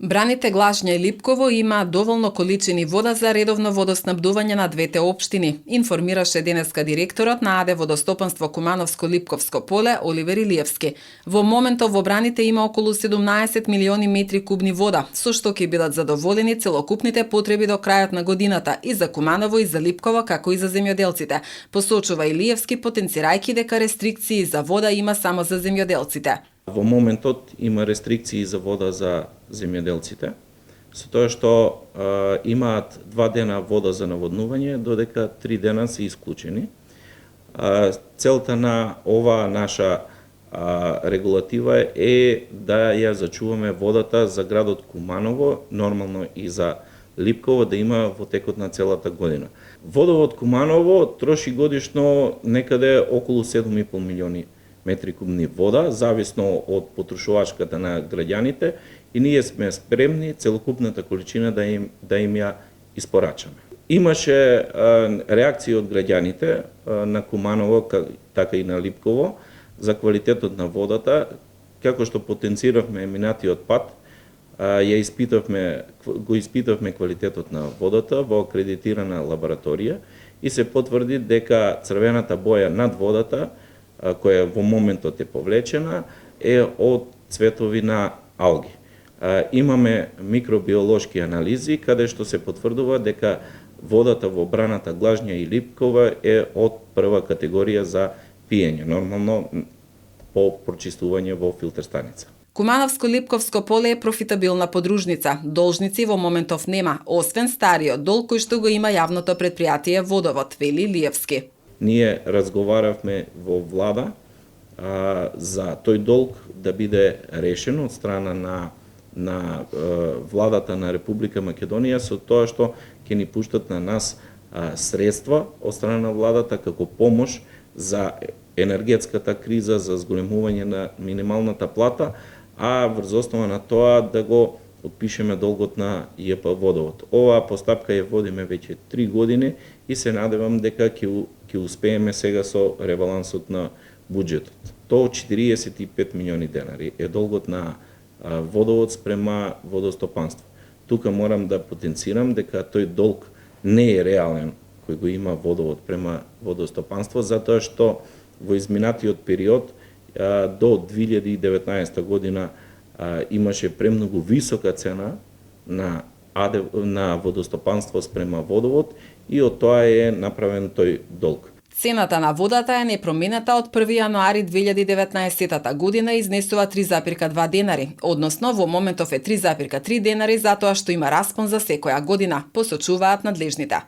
Браните Глажња и Липково имаат доволно количини вода за редовно водоснабдување на двете општини, информираше денеска директорот на АД Водостопанство Кумановско-Липковско поле Оливер Илиевски. Во моментов во браните има околу 17 милиони метри кубни вода, со што ќе бидат задоволени целокупните потреби до крајот на годината и за Куманово и за Липково, како и за земјоделците, посочува Илиевски, потенцирајќи дека рестрикции за вода има само за земјоделците. Во моментот има рестрикции за вода за земјоделците, со тоа што имаат 2 дена вода за наводнување, додека 3 дена се исклучени. Целта на оваа наша регулатива е да ја зачуваме водата за градот Куманово, нормално и за Липково, да има во текот на целата година. Водовод Куманово троши годишно некаде околу 7,5 милиони метри кубни вода, зависно од потрошувачката на граѓаните, и ние сме спремни целокупната количина да им ја испорачаме. Имаше реакции од граѓаните на Куманово, така и на Липково, за квалитетот на водата, како што потенциравме минатиот пат, го испитавме квалитетот на водата во акредитирана лабораторија и се потврди дека црвената боја над водата, која во моментот е повлечена, е од цветови на алги. Имаме микробиолошки анализи каде што се потврдува дека водата во браната Глажња и Липкова е од прва категорија за пиење, нормално по прочистување во филтер станица. Кумановско-Липковско поле е профитабилна подружница. Должници во моментов нема, освен стариот долг кој што го има јавното претпријатие Водовод, вели Лиевски. Ние разговаравме во влада за тој долг да биде решен од страна на владата на Република Македонија, со тоа што ќе ни пуштат на нас средства од страна на владата како помош за енергетската криза, за зголемување на минималната плата, а врз основа на тоа да го отпишеме долгот на ЈП Водовод. Оваа постапка ја водиме веќе 3 години и се надевам дека ќе успееме сега со ребалансот на буџетот. Тоа 45 милиони денари е долгот на Водовод спрема водостопанство. Тука морам да потенцирам дека тој долг не е реален кој го има Водовод према водостопанство, затоа што во изминатиот период до 2019 година имаше премногу висока цена на водостопанство спрема Водовод и од тоа е направен тој долг. Цената на водата е непроменета од 1 јануари 2019 година и изнесува 3,2 денари, односно во моментов е 3,3 денари затоа што има распон за секоја година, посочуваат надлежните.